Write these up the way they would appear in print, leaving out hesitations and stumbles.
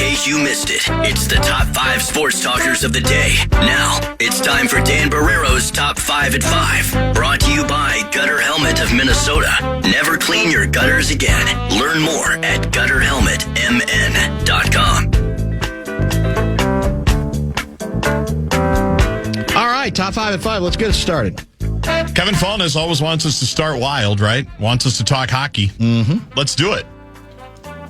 case you missed it, it's the top 5 sports talkers of the day. Now, it's time for Dan Barrero's Top 5 at 5. Brought to you by Gutter Helmet of Minnesota. Never clean your gutters again. Learn more at gutterhelmetmn.com. All right, top 5 at 5. Let's get it started. Kevin Fallness always wants us to start wild, right? Wants us to talk hockey. Let's do it.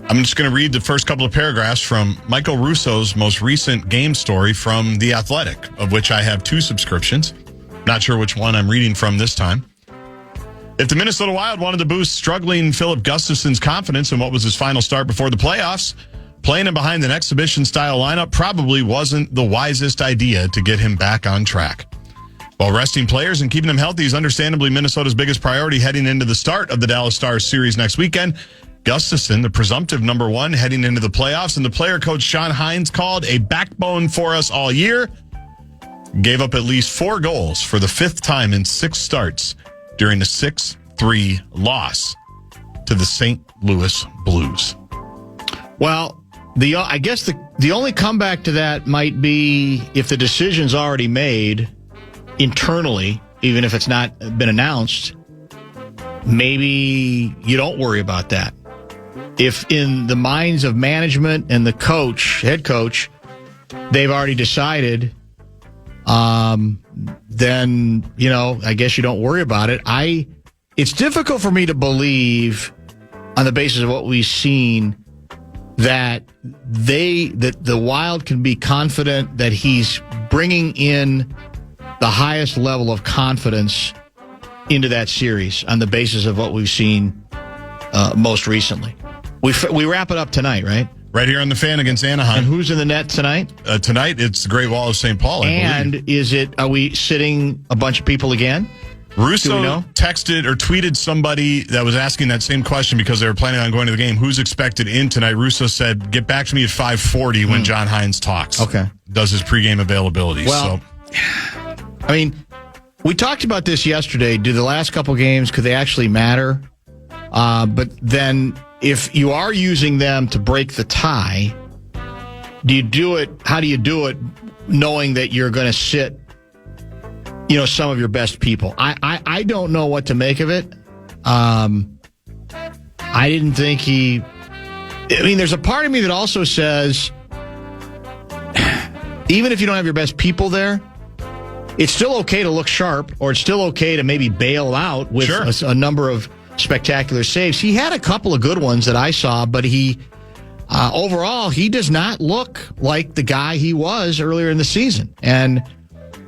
I'm just going to read the first couple of paragraphs from Michael Russo's most recent game story from The Athletic, of which I have 2 subscriptions. Not sure which one I'm reading from this time. If the Minnesota Wild wanted to boost struggling Philip Gustafsson's confidence in what was his final start before the playoffs, playing him behind an exhibition-style lineup probably wasn't the wisest idea to get him back on track. While resting players and keeping them healthy is understandably Minnesota's biggest priority heading into the start of the Dallas Stars series next weekend, Gustafsson, the presumptive number 1 heading into the playoffs, and the player coach Sean Hines called a backbone for us all year, gave up at least 4 goals for the 5th time in 6 starts during a 6-3 loss to the St. Louis Blues. Well, I guess the only comeback to that might be if the decision's already made internally, even if it's not been announced, maybe you don't worry about that. If in the minds of management and the head coach, they've already decided, then, I guess you don't worry about it. It's difficult for me to believe, on the basis of what we've seen, that the Wild can be confident that he's bringing in the highest level of confidence into that series on the basis of what we've seen most recently. We wrap it up tonight, right? Right here on the Fan against Anaheim. And who's in the net tonight? Tonight, it's the Great Wall of St. Paul, I believe. Are we sitting a bunch of people again? Russo texted or tweeted somebody that was asking that same question because they were planning on going to the game. Who's expected in tonight? Russo said, get back to me at 5:40 when John Hines talks. Okay. Does his pregame availability. Well, we talked about this yesterday. Do the last couple games, could they actually matter? But then if you are using them to break the tie, how do you do it knowing that you're going to sit some of your best people? I don't know what to make of it. I didn't think there's a part of me that also says, even if you don't have your best people there, it's still okay to look sharp, or it's still okay to maybe bail out with a number of spectacular saves. He had a couple of good ones that I saw, but overall, he does not look like the guy he was earlier in the season. And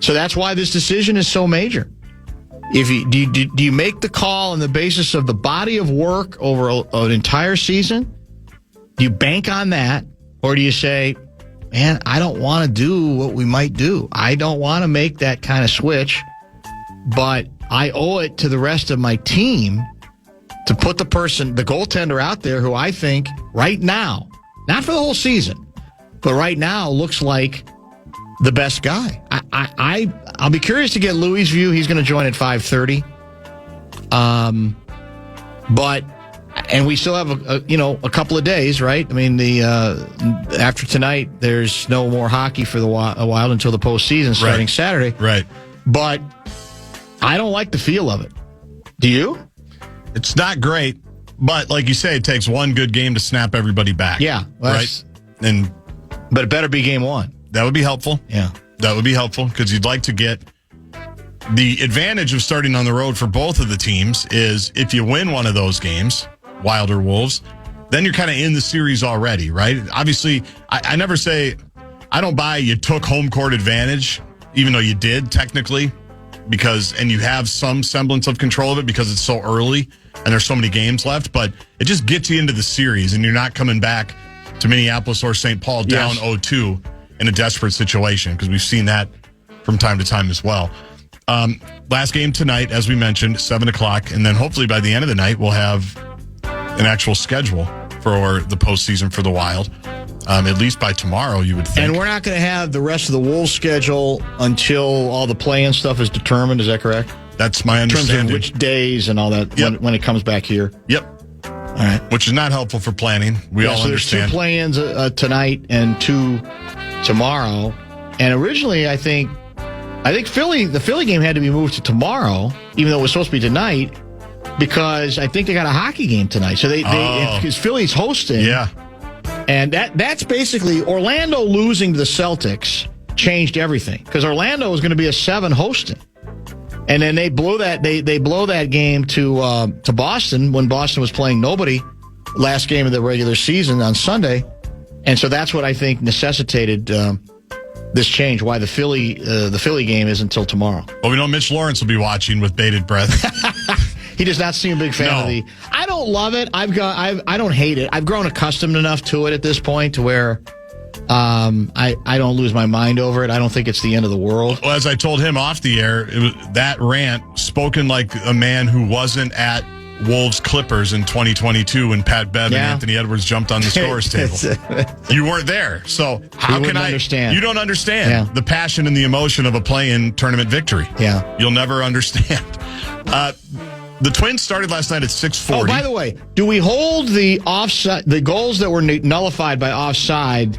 so that's why this decision is so major. Do you make the call on the basis of the body of work over an entire season? Do you bank on that? Or do you say, man, I don't want to do what we might do. I don't want to make that kind of switch, but I owe it to the rest of my team to put the goaltender out there who I think right now, not for the whole season, but right now looks like the best guy. I'll be curious to get Louis' view. He's going to join at 5:30. And we still have a couple of days, right? I mean, after tonight, there's no more hockey for the Wild until the postseason starting Saturday. Right. But I don't like the feel of it. Do you? It's not great, but like you say, it takes one good game to snap everybody back. Yeah. Right. But it better be game 1. That would be helpful. Yeah. That would be helpful because you'd like to get the advantage of starting on the road for both of the teams is if you win one of those games, Wild or Wolves, then you're kind of in the series already, right? Obviously, I never say, I don't buy you took home court advantage, even though you did technically, and you have some semblance of control of it because it's so early and there's so many games left, but it just gets you into the series and you're not coming back to Minneapolis or St. Paul down 0-2 in a desperate situation because we've seen that from time to time as well. Last game tonight, as we mentioned, 7 o'clock, and then hopefully by the end of the night we'll have an actual schedule for the postseason for the Wild. At least by tomorrow, you would think. And we're not going to have the rest of the Wolves schedule until all the play-in stuff is determined. Is that correct? That's my understanding. In terms of which days and all that when it comes back here. Yep. All right. Which is not helpful for planning. We all so understand. There's 2 play-ins tonight and 2 tomorrow. And originally, I think the Philly game had to be moved to tomorrow, even though it was supposed to be tonight, because I think they got a hockey game tonight. So because Philly's hosting. Yeah. And that's basically Orlando losing to the Celtics changed everything, because Orlando was going to be a 7 hosting. And then they blow that game to Boston when Boston was playing nobody last game of the regular season on Sunday. And so that's what I think necessitated this change, why the Philly game is until tomorrow. Well, we know Mitch Lawrence will be watching with bated breath. He does not seem a big fan of I don't love it. I don't hate it. I've grown accustomed enough to it at this point to where I don't lose my mind over it. I don't think it's the end of the world. Well, as I told him off the air, that rant spoken like a man who wasn't at Wolves Clippers in 2022 when Pat Bev and Anthony Edwards jumped on the scorers table. You weren't there. So how can I understand? You don't understand the passion and the emotion of a play-in tournament victory. Yeah. You'll never understand. The Twins started last night at 6:40. Oh, by the way, do we hold the goals that were nullified by offside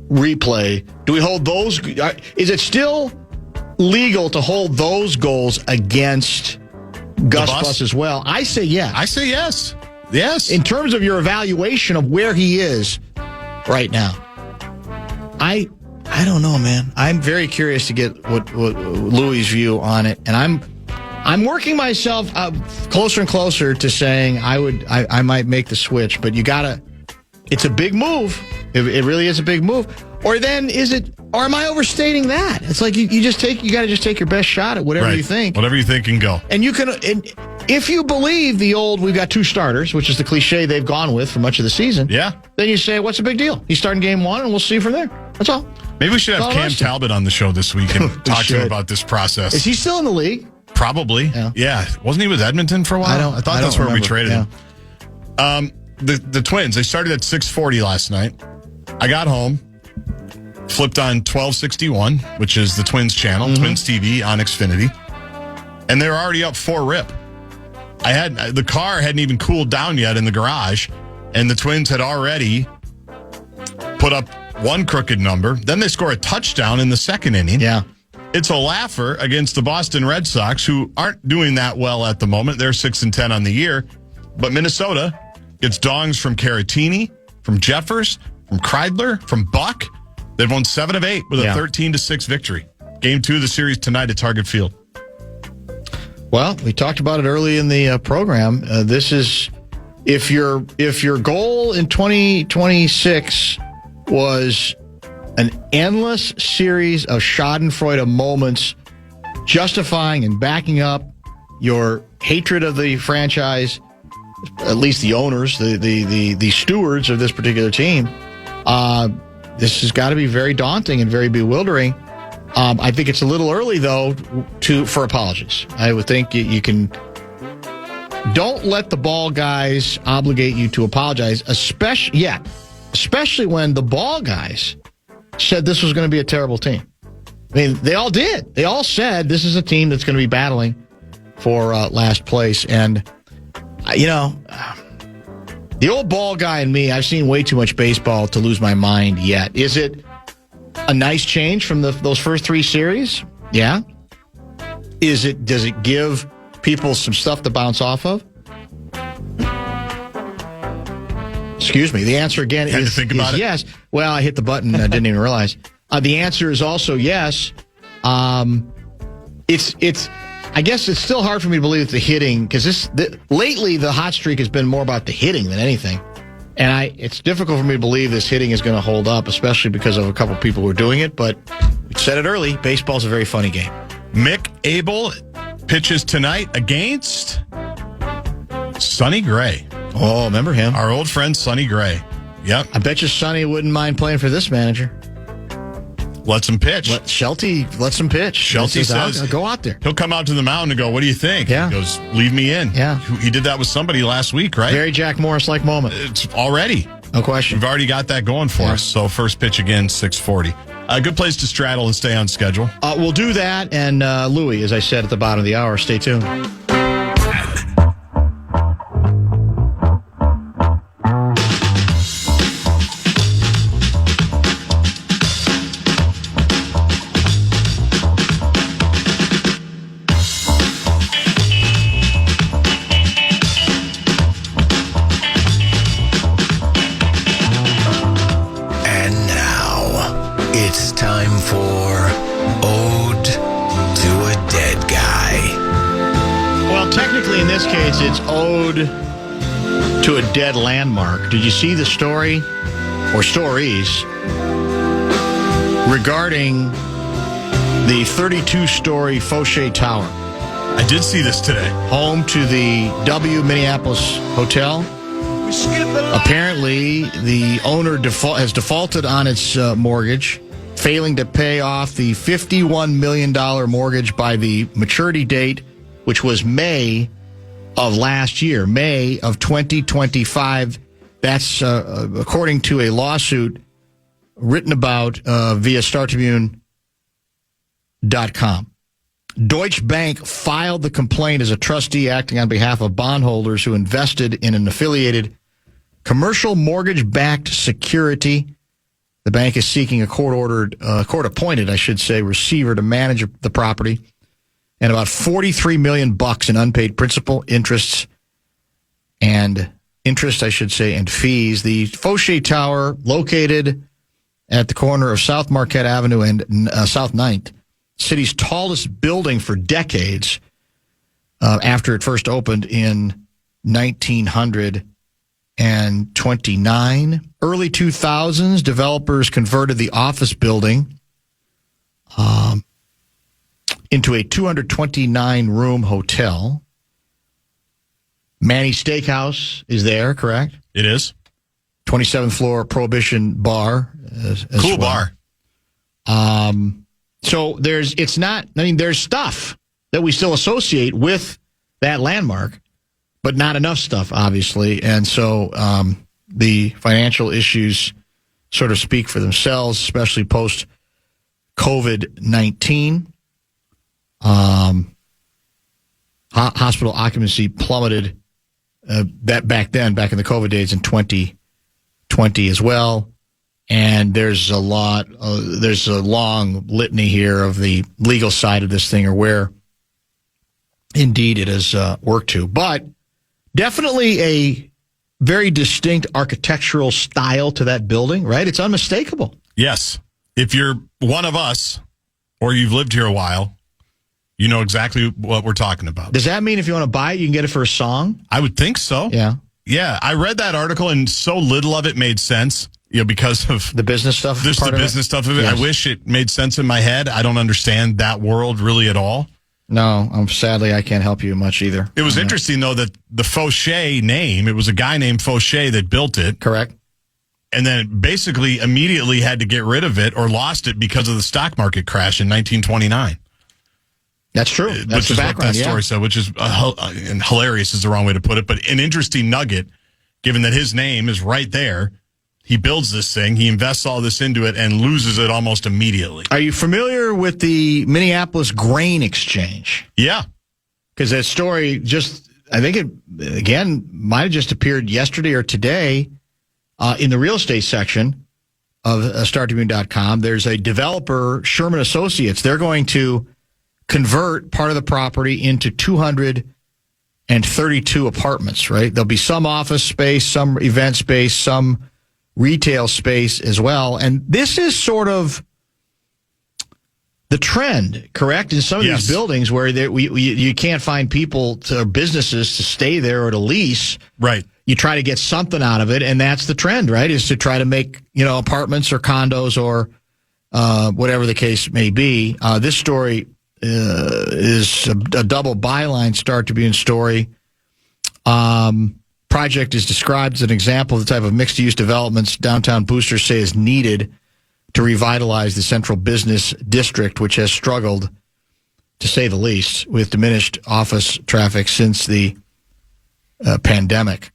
replay? Do we hold those? Is it still legal to hold those goals against Gus Bus as well? I say yes. I say yes. Yes. In terms of your evaluation of where he is right now, I don't know, man. I'm very curious to get what Louis' view on it, and I'm working myself closer and closer to saying I might make the switch, but you gotta. It's a big move. It really is a big move. Or then or am I overstating that? It's like you got to just take your best shot at whatever you think. Whatever you think can go. And if you believe the old, we've got 2 starters, which is the cliche they've gone with for much of the season. Yeah. Then you say, what's the big deal? He's starting game 1 and we'll see from there. That's all. Maybe we should have Cam Talbot on the show this week and talk to him about this process. Is he still in the league? Probably. Yeah. Wasn't he with Edmonton for a while? I thought that's where we traded him. The Twins, they started at 6:40 last night. I got home, flipped on 1261, which is the Twins channel, Twins TV on Xfinity, and they were already up 4-rip. The car hadn't even cooled down yet in the garage, and the Twins had already put up one crooked number. Then they score a touchdown in the second inning. Yeah. It's a laugher against the Boston Red Sox, who aren't doing that well at the moment. They're 6-10 on the year. But Minnesota gets dongs from Caratini, from Jeffers, from Kreidler, from Buck. They've won 7 of 8 with a 13-6 victory. Game 2 of the series tonight at Target Field. Well, we talked about it early in the program. This is if your goal in 2026 was an endless series of schadenfreude moments justifying and backing up your hatred of the franchise, at least the owners, the stewards of this particular team, this has got to be very daunting and very bewildering. I think it's a little early, though, for apologies. I would think you can. Don't let the ball guys obligate you to apologize, especially when the ball guys said this was going to be a terrible team. I mean, they all did. They all said this is a team that's going to be battling for last place. And, the old ball guy in me, I've seen way too much baseball to lose my mind yet. Is it a nice change from those first 3 series? Yeah. Does it give people some stuff to bounce off of? Excuse me. The answer again is yes. Well, I hit the button. I didn't even realize. The answer is also yes. It's. I guess it's still hard for me to believe it's the hitting, because lately the hot streak has been more about the hitting than anything, and it's difficult for me to believe this hitting is going to hold up, especially because of a couple people who are doing it. But we said it early: baseball's a very funny game. Mick Abel pitches tonight against Sonny Gray. Oh, remember him? Our old friend Sonny Gray. Yep. I bet you Sonny wouldn't mind playing for this manager. Lets him pitch. Shelty lets him pitch. Shelty says, go out there. He'll come out to the mound and go, what do you think? Yeah. He goes, leave me in. Yeah. He did that with somebody last week, right? Very Jack Morris-like moment. It's already. No question. We've already got that going for us. So first pitch again, 6:40. A good place to straddle and stay on schedule. We'll do that. And Louis, as I said at the bottom of the hour, stay tuned. this case, it's ode to a dead landmark. Did you see the story or stories regarding the 32-story Fauché Tower? I did see this today. Home to the W Minneapolis Hotel. Apparently, the owner has defaulted on its mortgage, failing to pay off the $51 million mortgage by the maturity date, which was May of last year, May of 2025. That's according to a lawsuit written about via StarTribune.com. Deutsche Bank filed the complaint as a trustee acting on behalf of bondholders who invested in an affiliated commercial mortgage-backed security. The bank is seeking a court-appointed, receiver to manage the property, and about $43 million in unpaid principal, interest, and fees. The Fauché Tower, located at the corner of South Marquette Avenue and South 9th, city's tallest building for decades, after it first opened in 1929. Early 2000s, developers converted the office building into a 229-room hotel. Manny Steakhouse is there, correct? It is. 27th floor Prohibition Bar. Cool bar. So there's stuff that we still associate with that landmark, but not enough stuff, obviously. And so the financial issues sort of speak for themselves, especially post COVID-19. Hospital occupancy plummeted back in the COVID days in 2020 as well. And there's a long litany here of the legal side of this thing, or where indeed it has worked to. But definitely a very distinct architectural style to that building, right? It's unmistakable. Yes. If you're one of us, or you've lived here a while, you know exactly what we're talking about. Does that mean if you want to buy it, you can get it for a song? I would think so. Yeah. Yeah, I read that article, and so little of it made sense, because of the business stuff. Just the business stuff of it. Yes. I wish it made sense in my head. I don't understand that world really at all. No, sadly, I can't help you much either. It was interesting, though, that the Fauché name, it was a guy named Fauché that built it. Correct. And then basically immediately had to get rid of it or lost it because of the stock market crash in 1929. That's true. That's the background, what that story said, which is and hilarious is the wrong way to put it, but an interesting nugget, given that his name is right there. He builds this thing, he invests all this into it, and loses it almost immediately. Are you familiar with the Minneapolis Grain Exchange? Yeah. Because that story I think it, again, might have just appeared yesterday or today in the real estate section of StarTribune.com. There's a developer, Sherman Associates. They're going to convert part of the property into 232 apartments, right? There'll be some office space, some event space, some retail space as well. And this is sort of the trend, correct? In some of these buildings where you can't find people or businesses to stay there or to lease. Right. You try to get something out of it, and that's the trend, right? Is to try to make, apartments or condos or whatever the case may be. This story is a double byline Star Tribune story. Project is described as an example of the type of mixed-use developments downtown boosters say is needed to revitalize the central business district, which has struggled, to say the least, with diminished office traffic since the pandemic.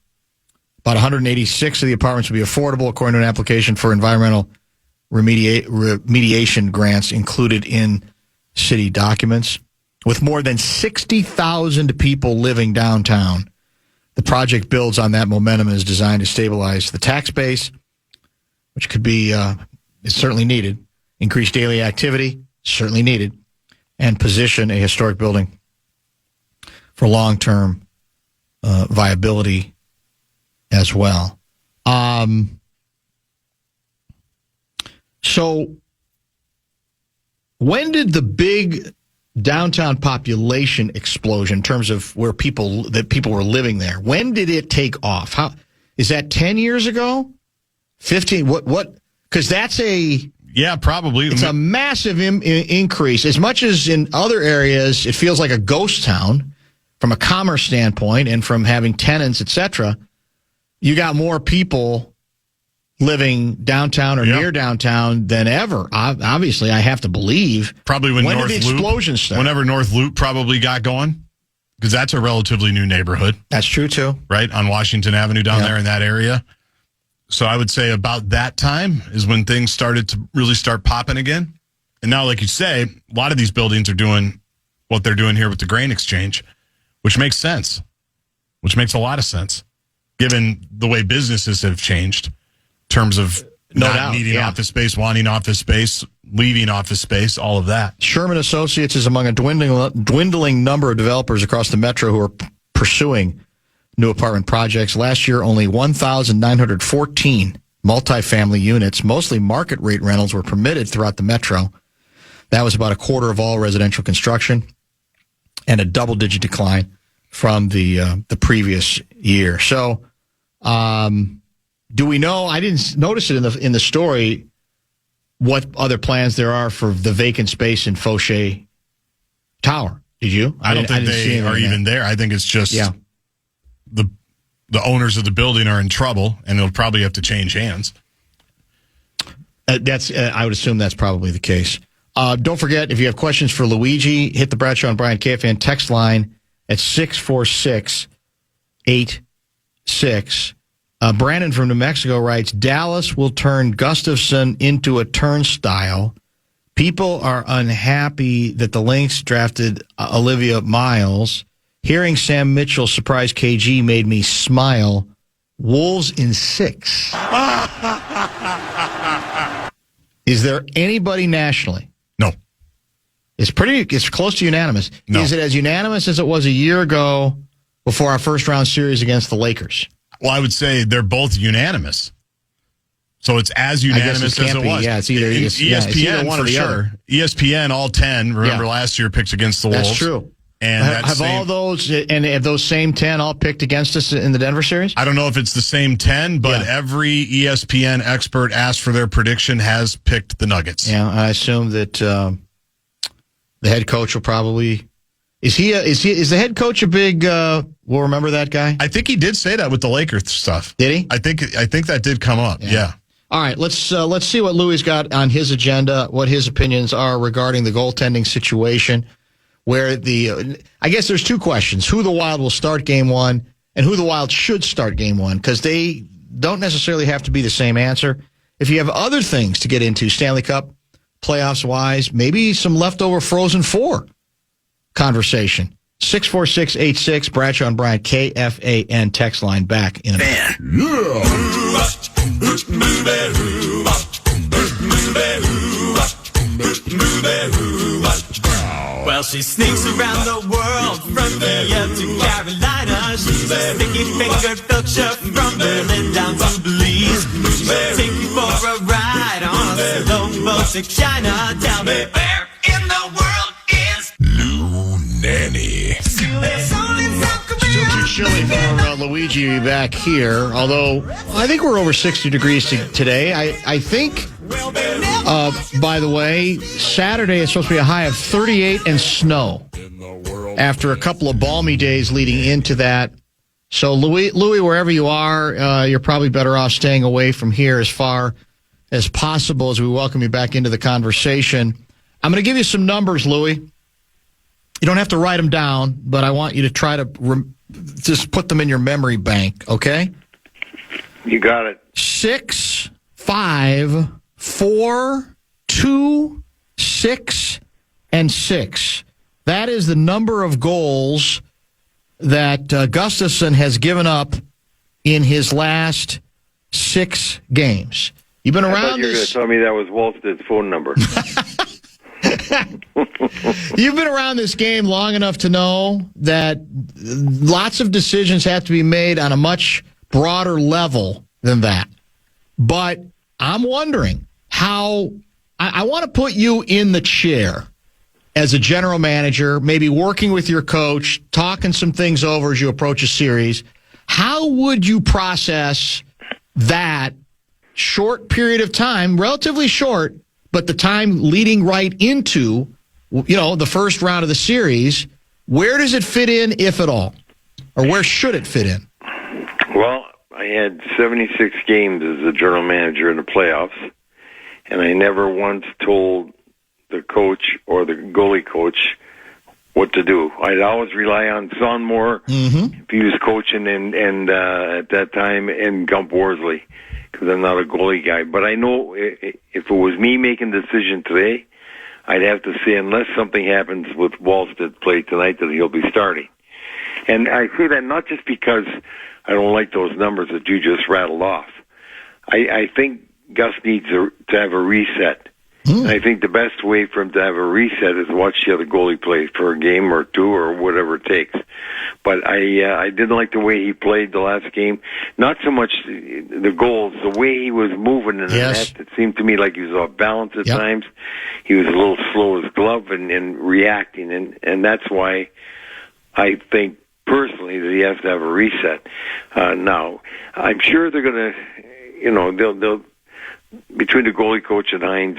About 186 of the apartments will be affordable, according to an application for environmental remediation grants included in city documents. With more than 60,000 people living downtown, the project builds on that momentum and is designed to stabilize the tax base, which could be is certainly needed, increase daily activity, certainly needed, and position a historic building for long-term viability as well. So when did the big downtown population explosion in terms of where people were living there. When did it take off? How is that 10 years ago? 15? What? Because that's probably. It's a massive increase. As much as in other areas, it feels like a ghost town from a commerce standpoint and from having tenants, etc. You got more people living downtown or near downtown than ever. Obviously, I have to believe. Probably when North did the explosion start? Whenever North Loop probably got going, because that's a relatively new neighborhood. That's true, too. Right, on Washington Avenue down there in that area. So I would say about that time is when things started to really start popping again. And now, like you say, a lot of these buildings are doing what they're doing here with the grain exchange, which makes sense, which makes a lot of sense, given the way businesses have changed in terms of not needing office space, wanting office space, leaving office space, all of that. Sherman Associates is among a dwindling number of developers across the metro who are pursuing new apartment projects. Last year, only 1,914 multifamily units, mostly market rate rentals, were permitted throughout the metro. That was about a quarter of all residential construction and a double-digit decline from the previous year. So, do we know? I didn't notice it in the story. What other plans there are for the vacant space in Fauché Tower? Did you? I don't think they are even there. I think it's just the owners of the building are in trouble, and it'll probably have to change hands. I would assume that's probably the case. Don't forget, if you have questions for Luigi, hit the Bradshaw and Bryant KFAN text line at 64686. Brandon from New Mexico writes, Dallas will turn Gustafson into a turnstile. People are unhappy that the Lynx drafted Olivia Miles. Hearing Sam Mitchell surprise KG made me smile. Wolves in 6. Is there anybody nationally? No. It's close to unanimous. No. Is it as unanimous as it was a year ago before our first round series against the Lakers? Well, I would say they're both unanimous. So it's as unanimous as it was. Yeah, it's either ESPN it's either one for or the sure. other. ESPN, all 10. Remember last year picked against the Wolves. That's true. And have all those and have those same 10 all picked against us in the Denver series? I don't know if it's the same 10, but every ESPN expert asked for their prediction has picked the Nuggets. Yeah, I assume that the head coach will probably is the head coach a big we'll remember that guy? I think he did say that with the Lakers stuff. Did he? I think that did come up. Yeah. All right, let's see what Louie's got on his agenda, what his opinions are regarding the goaltending situation. Where I guess there's two questions: who the Wild will start Game 1, and who the Wild should start Game 1, because they don't necessarily have to be the same answer. If you have other things to get into, Stanley Cup playoffs wise, maybe some leftover Frozen 4 conversation. 64686 Bradshaw and Bryant KFAN text line back in a minute. Well, she sneaks around the world from India to Carolina. She's a sticky-fingered filcher from Berlin down to Belize. She'll take you for a ride on a slow boat to China. Tell me, where in the world is Lou Nanne? Still too chilly for Luigi back here, although I think we're over 60 degrees today. I think, by the way, Saturday is supposed to be a high of 38 and snow after a couple of balmy days leading into that. So, Louis, wherever you are, you're probably better off staying away from here as far as possible as we welcome you back into the conversation. I'm going to give you some numbers, Louis. You don't have to write them down, but I want you to try to just put them in your memory bank, okay? You got it. 6, 5, 4, 2, 6, and 6. That is the number of goals that Gustafson has given up in his last 6 games. You've been around you were going to tell me that was Wolsted's phone number. You've been around this game long enough to know that lots of decisions have to be made on a much broader level than that. But I'm wondering how I want to put you in the chair as a general manager, maybe working with your coach, talking some things over as you approach a series, how would you process that short period of time, relatively short, but the time leading right into, the first round of the series? Where does it fit in, if at all? Or where should it fit in? Well, I had 76 games as a general manager in the playoffs, and I never once told the coach or the goalie coach what to do. I'd always rely on Son Moore, if he was coaching, and at that time, and Gump Worsley, because I'm not a goalie guy. But I know if it was me making the decision today, I'd have to say, unless something happens with Wallsted's play tonight, that he'll be starting. And I say that not just because I don't like those numbers that you just rattled off. I think Gus needs to have a reset. And I think the best way for him to have a reset is watch the other goalie play for a game or two or whatever it takes. But I didn't like the way he played the last game. Not so much the goals, the way he was moving in the net. It seemed to me like he was off balance at times. He was a little slow as glove and reacting. And that's why I think personally that he has to have a reset. Now, I'm sure they're going to, they'll between the goalie coach and Hines,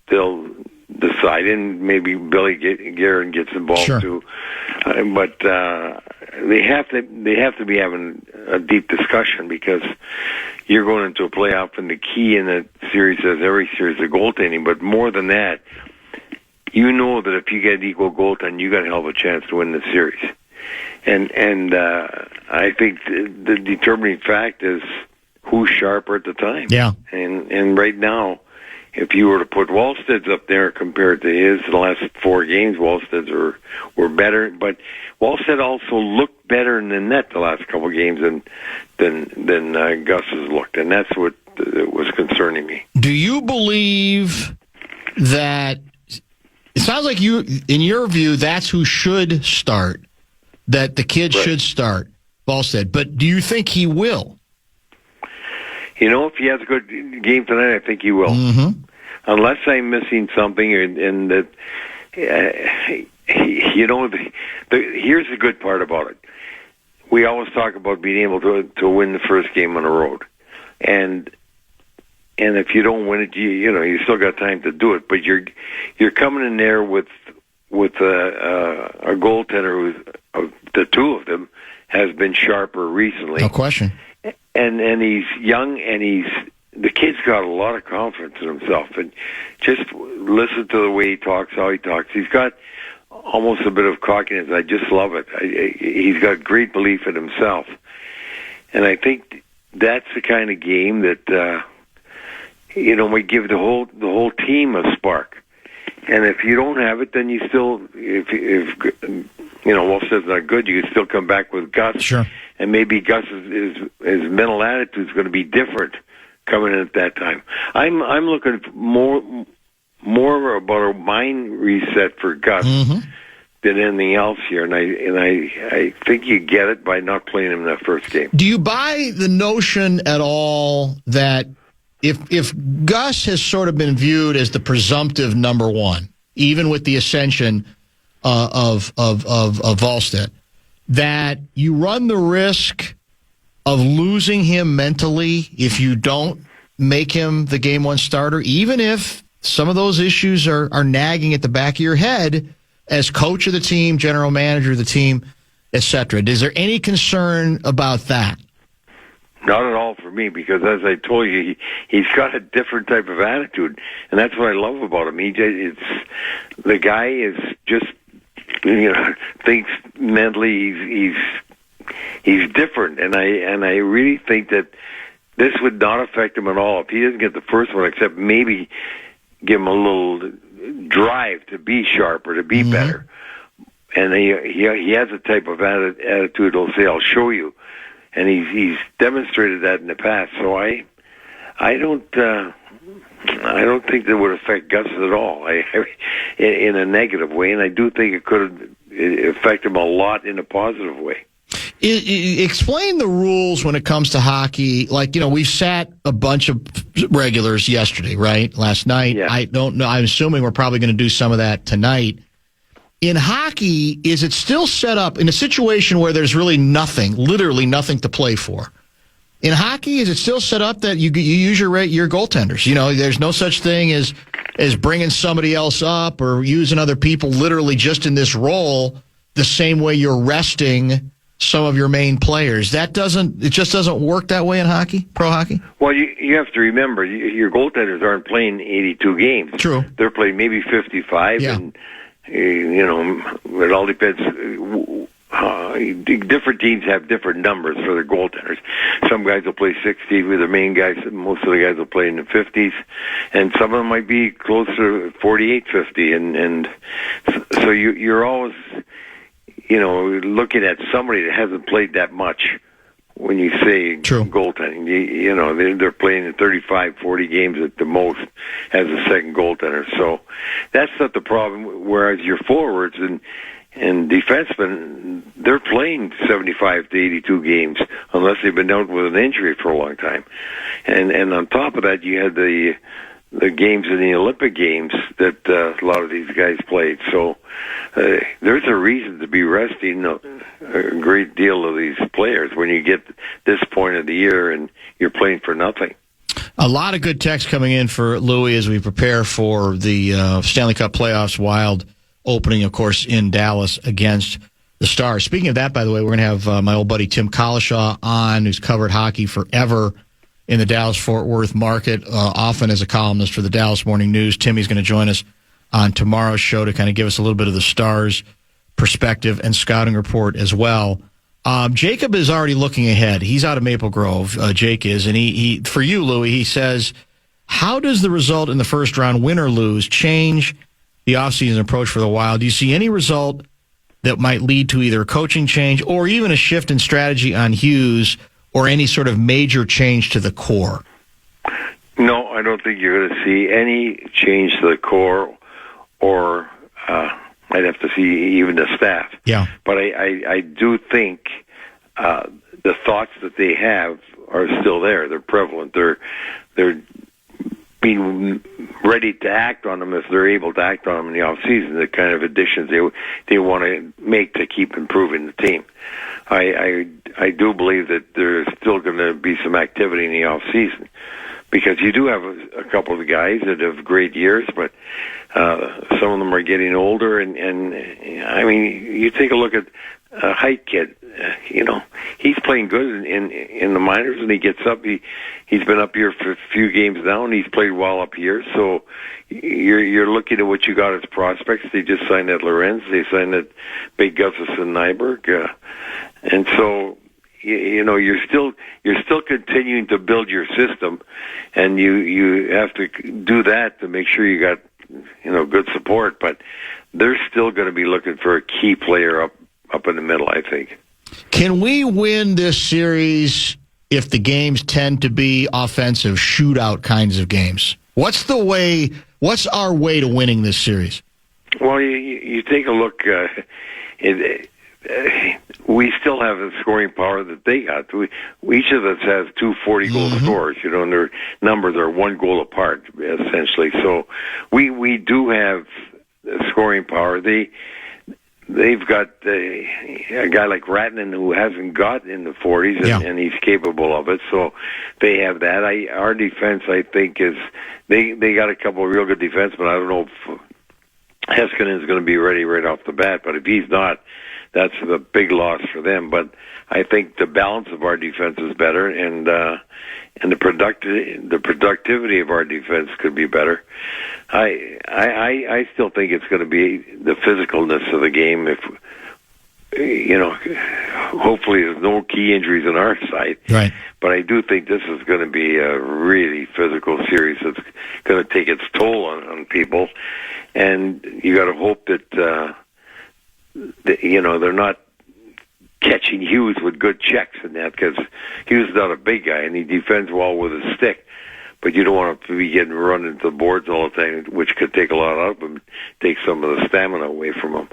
they'll decide, and maybe Billy Guerin gets involved too. But they have to be having a deep discussion, because you're going into a playoff, and the key in the series, as every series, is goaltending. But more than that, you know that if you get equal goaltending, you got a hell of a chance to win the series. And I think the determining fact is who's sharper at the time. Yeah. And right now, if you were to put Wallsted's up there compared to his, the last 4 games, Wallsted's were better. But Wallsted also looked better in the net the last couple of games than Gus has looked. And that's what was concerning me. Do you believe that it sounds like in your view, that's who should start, that the kid should start, Wallsted. But do you think he will? If he has a good game tonight, I think he will. Unless I'm missing something, and that, here's the good part about it. We always talk about being able to win the first game on the road, and if you don't win it, you still got time to do it. But you're coming in there with a goaltender who's the two of them has been sharper recently. No question. And he's young, and the kid's got a lot of confidence in himself. And just listen to the way he talks, how he talks. He's got almost a bit of cockiness. I just love it. He's got great belief in himself. And I think that's the kind of game that might give the whole team a spark. And if you don't have it, then you still, if Wolfstead's not good, you can still come back with Gus. Sure. And maybe Gus's his mental attitude is going to be different coming in at that time. I'm looking more about a mind reset for Gus than anything else here, and I think you get it by not playing him in that first game. Do you buy the notion at all that if Gus has sort of been viewed as the presumptive number one, even with the ascension of Wallstead, that you run the risk of losing him mentally if you don't make him the game one starter, even if some of those issues are nagging at the back of your head as coach of the team, general manager of the team, etc.? Is there any concern about that? Not at all for me, because as I told you, he's got a different type of attitude, and that's what I love about him. The guy is just, thinks mentally he's different, and I really think that this would not affect him at all if he doesn't get the first one, except maybe give him a little drive to be sharper, to be better. And he has a type of attitude that'll say, "I'll show you," and he's demonstrated that in the past. So I don't think that would affect Gus at all, in a negative way, and I do think it could affect him a lot in a positive way. Explain the rules when it comes to hockey. Like, we sat a bunch of regulars yesterday, right? Last night. Yeah. I don't know. I'm assuming we're probably going to do some of that tonight. In hockey, is it still set up in a situation where there's really nothing, literally nothing to play for? In hockey, is it still set up that you use your goaltenders? You know, there's no such thing as bringing somebody else up or using other people literally just in this role the same way you're resting some of your main players. It just doesn't work that way in hockey, pro hockey? Well, you have to remember, your goaltenders aren't playing 82 games. True. They're playing maybe 55, yeah. And, you know, it all depends. Different teams have different numbers for their goaltenders. Some guys will play 60 with their main guys. Most of the guys will play in the 50s, and some of them might be closer to 48, 50. And so you're always, you know, looking at somebody that hasn't played that much. When you say True. Goaltending, you know, they're playing in 35, 40 games at the most as a second goaltender. So that's not the problem. Whereas your forwards and defensemen, they're playing 75 to 82 games unless they've been out with an injury for a long time. And on top of that, you had the games in the Olympic Games that a lot of these guys played. So there's a reason to be resting a great deal of these players when you get this point of the year and you're playing for nothing. A lot of good text coming in for Louis as we prepare for the Stanley Cup playoffs. Wild opening, of course, in Dallas against the Stars. Speaking of that, by the way, we're going to have my old buddy Tim Collishaw on, who's covered hockey forever in the Dallas-Fort Worth market, often as a columnist for the Dallas Morning News. Timmy's going to join us on tomorrow's show to kind of give us a little bit of the Stars perspective and scouting report as well. Jacob is already looking ahead. He's out of Maple Grove, Jake is, and he for you, Louie, he says, how does the result in the first round, win or lose, change the offseason approach for the Wild? Do you see any result that might lead to either a coaching change or even a shift in strategy on Hughes or any sort of major change to the core? No, I don't think you're going to see any change to the core or I'd have to see even the staff. Yeah. But I do think the thoughts that they have are still there. They're prevalent. They're being ready to act on them if they're able to act on them in the off season. The kind of additions they want to make to keep improving the team. I do believe that there's still going to be some activity in the off season because you do have a couple of guys that have great years, but some of them are getting older. And I mean, you take a look at Height kid. You know, he's playing good in the minors, and he gets up. He's been up here for a few games now, and he's played well up here. So you're looking at what you got as prospects. They just signed that Lorenz. They signed that Big Gustafson Nyberg, and so you know you're still continuing to build your system, and you have to do that to make sure you got good support. But they're still going to be looking for a key player up in the middle, I think. Can we win this series if the games tend to be offensive shootout kinds of games? What's our way to winning this series? Well, you take a look. We still have the scoring power that they got. Each of us has two 40-goal scorers, and their numbers are one goal apart, essentially. So we do have scoring power. They've got a guy like Ratnan who hasn't got in the 40s, and he's capable of it. So they have that. Our defense, I think, is they got a couple of real good defensemen. I don't know if Heiskanen is going to be ready right off the bat, but if he's not, that's a big loss for them. But I think the balance of our defense is better, and the productivity of our defense could be better. I still think it's going to be the physicalness of the game. If hopefully there's no key injuries on our side. Right. But I do think this is going to be a really physical series that's going to take its toll on people, and you got to hope that they're not catching Hughes with good checks in that, because Hughes is not a big guy and he defends well with his stick. But you don't want to be getting run into the boards all the time, which could take a lot out of him, take some of the stamina away from him.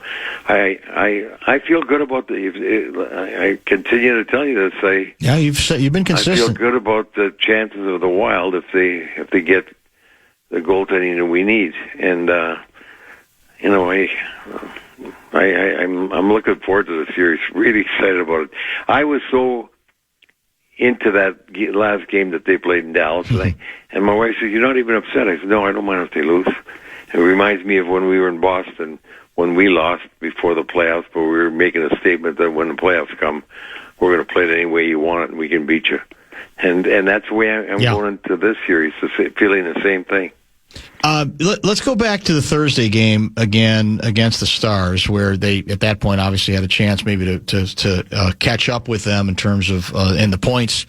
I feel good about I continue to tell you this. You've been consistent. I feel good about the chances of the Wild if they get the goaltending that we need, and I'm looking forward to the series. Really excited about it. I was so into that last game that they played in Dallas, and my wife said, "You're not even upset." I said, "No, I don't mind if they lose." It reminds me of when we were in Boston when we lost before the playoffs, but we were making a statement that when the playoffs come, we're going to play it any way you want it, and we can beat you. And that's the way I'm going into this series, feeling the same thing. Let's go back to the Thursday game again against the Stars, where they, at that point, obviously had a chance maybe to catch up with them in terms of in the points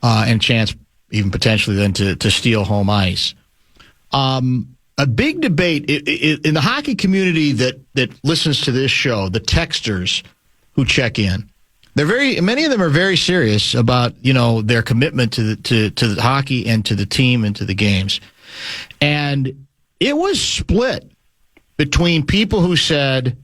and chance even potentially then to steal home ice. A big debate in the hockey community that listens to this show, the texters who check in. Many of them are very serious about their commitment to the hockey and to the team and to the games. And it was split between people who said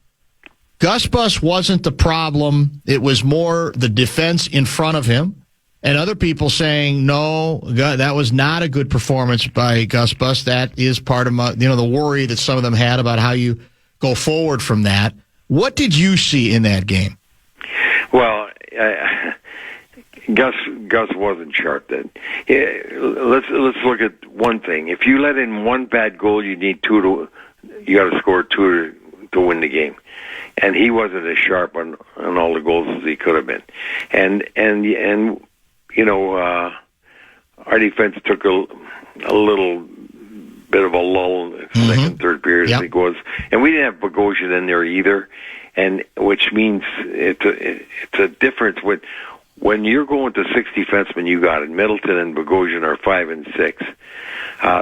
Gus Bus wasn't the problem, it was more the defense in front of him, and other people saying, no, that was not a good performance by Gus Bus. That is part of the worry that some of them had about how you go forward from that. What did you see in that game? Well, Gus wasn't sharp then. Let's look at one thing. If you let in one bad goal, you got to score two to win the game. And he wasn't as sharp on all the goals as he could have been. And our defense took a little bit of a lull in the second, third period, I think it was. And we didn't have Bogosian in there either, and which means it's a difference when you're going to 6 defensemen. You got it. Middleton and Bogosian are 5 and 6.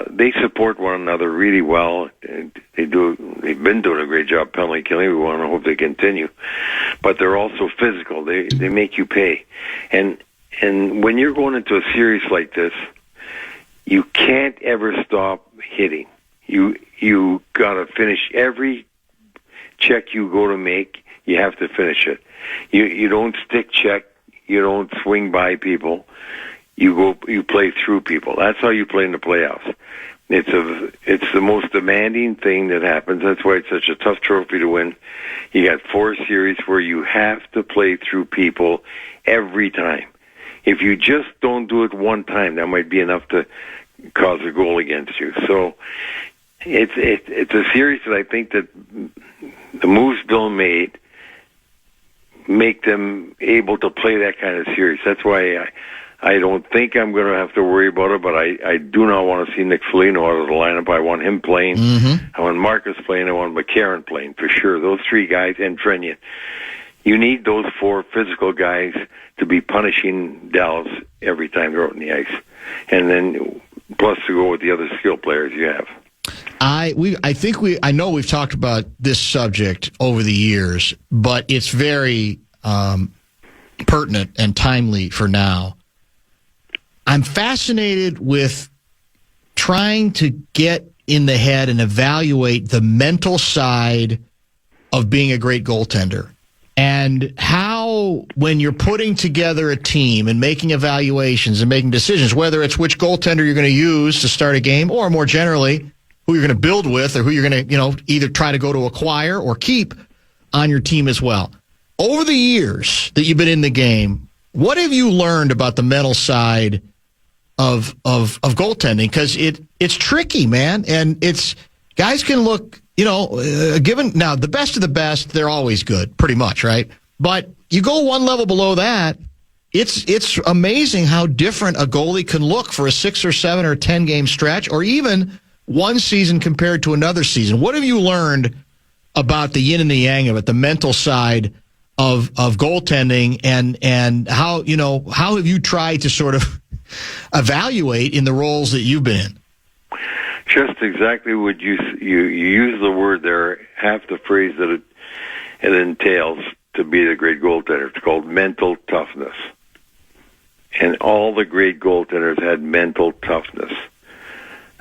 They support one another really well. They've been doing a great job penalty killing. We want to hope they continue, but they're also physical. They make you pay, and when you're going into a series like this, you can't ever stop hitting. You got to finish every check you go to make. You have to finish it. You don't stick check. You don't swing by people. You play through people. That's how you play in the playoffs. It's the most demanding thing that happens. That's why it's such a tough trophy to win. You got 4 series where you have to play through people every time. If you just don't do it one time, that might be enough to cause a goal against you. So it's a series that I think that the moves Bill made make them able to play that kind of series. That's why I don't think I'm going to have to worry about it, but I do not want to see Nick Foligno out of the lineup. I want him playing. I want Marcus playing. I want McCarron playing for sure. Those 3 guys and Trenian. You need those 4 physical guys to be punishing Dallas every time they're out on the ice, and then plus to go with the other skill players you have. I know we've talked about this subject over the years, but it's very pertinent and timely for now. I'm fascinated with trying to get in the head and evaluate the mental side of being a great goaltender. And how, when you're putting together a team and making evaluations and making decisions, whether it's which goaltender you're going to use to start a game, or more generally, who you're going to build with, or who you're going to, either try to go to acquire or keep on your team as well. Over the years that you've been in the game, what have you learned about the mental side of goaltending? Because it's tricky, man, and guys can look. Given now the best of the best, they're always good, pretty much, right? But you go one level below that, it's amazing how different a goalie can look for a 6 or 7 or 10 game stretch, or even one season compared to another season. What have you learned about the yin and the yang of it, the mental side of goaltending, and how have you tried to sort of evaluate in the roles that you've been in? Just exactly what you use the word there, half the phrase that it entails to be the great goaltender. It's called mental toughness. And all the great goaltenders had mental toughness.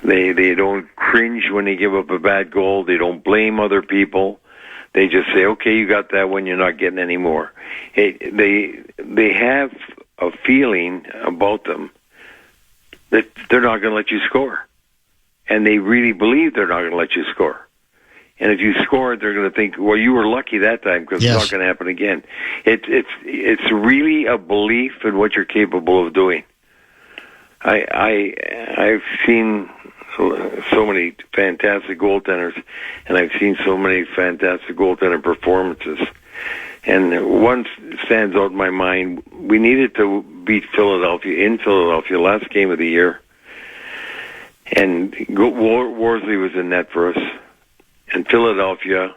They don't cringe when they give up a bad goal. They don't blame other people. They just say, okay, you got that one, you're not getting any more. They have a feeling about them that they're not going to let you score. And they really believe they're not going to let you score. And if you score it, they're going to think, well, you were lucky that time because it's not going to happen again. It's really a belief in what you're capable of doing. I've seen so many fantastic goaltenders, and I've seen so many fantastic goaltender performances. And one stands out in my mind. We needed to beat Philadelphia in Philadelphia, last game of the year. And Worsley was in net for us. And Philadelphia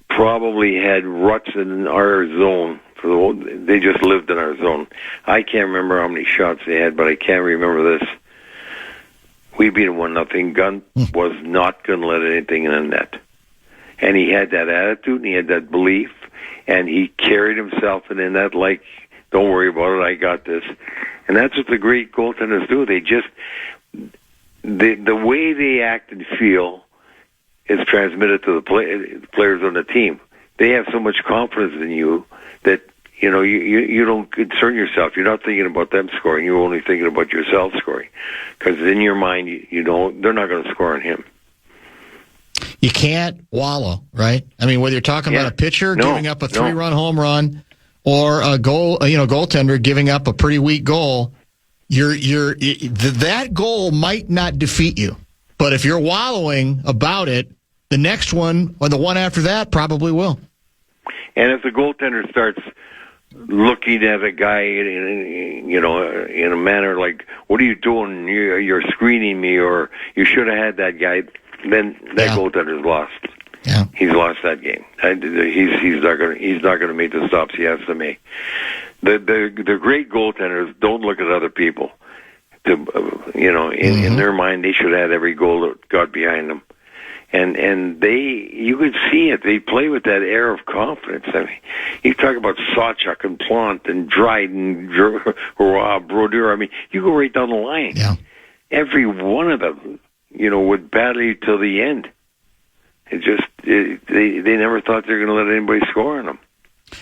probably had ruts in our zone. They just lived in our zone. I can't remember how many shots they had, but I can remember this. We beat him 1-0. Gunn was not going to let anything in the net. And he had that attitude, and he had that belief, and he carried himself in the net like, don't worry about it, I got this. And that's what the great goaltenders do. They just, the way they act and feel is transmitted to the players on the team. They have so much confidence in you that, you don't concern yourself. You're not thinking about them scoring. You're only thinking about yourself scoring. Because in your mind, they're not going to score on him. You can't wallow, right? I mean, whether you're talking about a pitcher giving up a 3-run home run or a goaltender giving up a pretty weak goal, that goal might not defeat you. But if you're wallowing about it, the next one or the one after that probably will. And if the goaltender starts looking at a guy in a manner like, what are you doing? You're screening me, or you should have had that guy, then that goaltender's lost. Yeah. He's lost that game. He's not going to make the stops he has to make. The great goaltenders don't look at other people. In their mind, they should have had every goal that got behind them. And you could see it. They play with that air of confidence. I mean, you talk about Sawchuk and Plant and Dryden, Brodeur. I mean, you go right down the line. Yeah. Every one of them, would battle you till the end. They never thought they were going to let anybody score on them.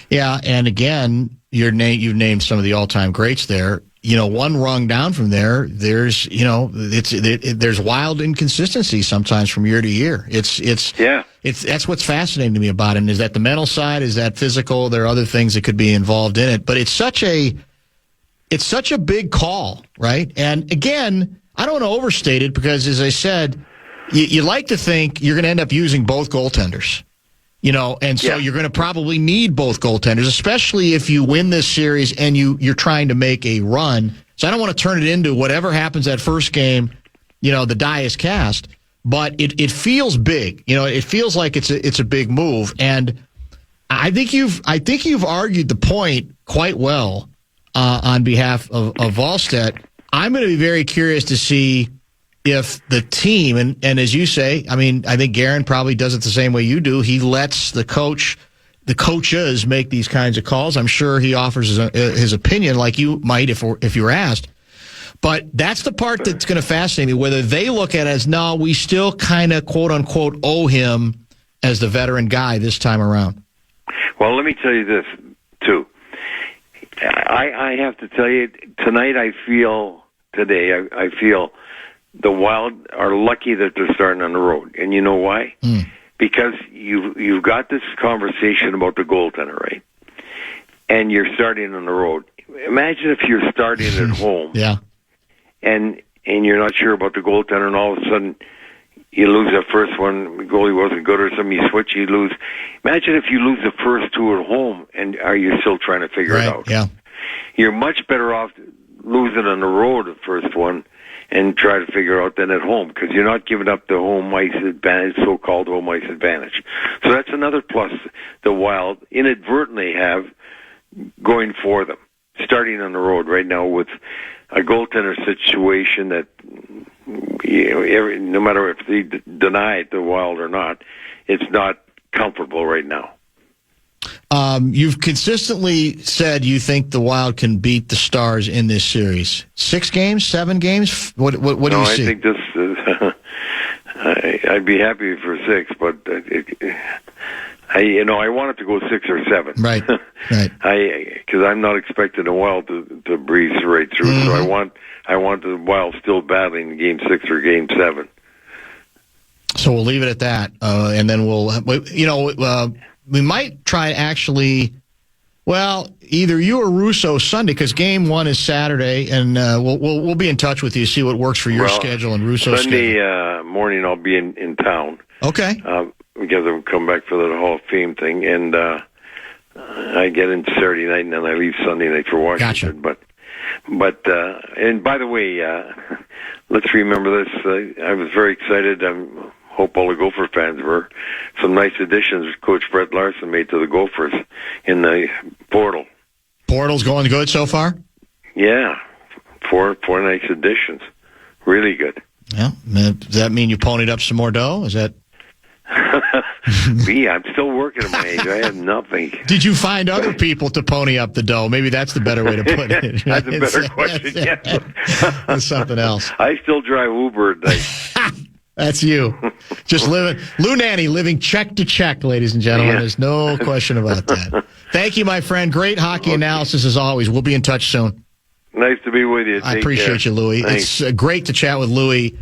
Yeah, and again, you've named some of the all-time greats there. One rung down from there, there's there's wild inconsistency sometimes from year to year. That's what's fascinating to me about it. Is that the mental side? Is that physical? There are other things that could be involved in it, but it's such a big call, right? And again, I don't want to overstate it because, as I said, you like to think you're going to end up using both goaltenders. And so you're going to probably need both goaltenders, especially if you win this series and you're trying to make a run. So I don't want to turn it into whatever happens that first game, the die is cast. But it feels big. It feels like it's a big move. And I think you've argued the point quite well on behalf of Wallstedt. I'm going to be very curious to see if the team, and as you say, I mean, I think Guerin probably does it the same way you do. He lets the coaches make these kinds of calls. I'm sure he offers his opinion like you might if you were asked. But that's the part that's going to fascinate me, whether they look at it as, no, we still kind of, quote unquote, owe him as the veteran guy this time around. Well, let me tell you this, too. I have to tell you, tonight I feel the Wild are lucky that they're starting on the road. And you know why? Because you've got this conversation about the goaltender, right? And you're starting on the road. Imagine if you're starting at home. Yeah. And you're not sure about the goaltender, and all of a sudden you lose that first one, the goalie wasn't good or something, you switch, you lose. Imagine if you lose the first two at home, and are you still trying to figure it out? Yeah. You're much better off losing on the road the first one and try to figure out than at home, because you're not giving up the home ice advantage, so-called home ice advantage. So that's another plus the Wild inadvertently have going for them, starting on the road right now with a goaltender situation that, no matter if they deny it, the Wild or not, it's not comfortable right now. You've consistently said you think the Wild can beat the Stars in this series. 6 games, 7 games? What do you see? I think this is, I'd be happy for 6, but I want it to go 6 or 7. Right. Because I'm not expecting the Wild to breeze right through. Mm-hmm. So I want the Wild still battling in Game 6 or Game 7. So we'll leave it at that, and then we might try actually. Well, either you or Russo Sunday, because game 1 is Saturday, and we'll be in touch with you, see what works for your schedule and Russo's Sunday schedule. Morning I'll be in town. Okay. Because I'll come back for the Hall of Fame thing, and I get in Saturday night, and then I leave Sunday night for Washington. Gotcha. But and by the way, let's remember this. I was very excited. I hope all the Gopher fans were. Some nice additions Coach Brett Larson made to the Gophers in the portal. Portal's going good so far? Yeah, four nice additions. Really good. Yeah. Does that mean you ponied up some more dough? Is that... Me, I'm still working at my age. I have nothing. Did you find other people to pony up the dough? Maybe that's the better way to put it. That's a better question. That's something else. I still drive Uber at night. That's you. Just living, Lou Nanne living check to check, ladies and gentlemen. Yeah. There's no question about that. Thank you, my friend. Great hockey analysis as always. We'll be in touch soon. Nice to be with you. I appreciate you, Louie. Thanks. It's great to chat with Louie.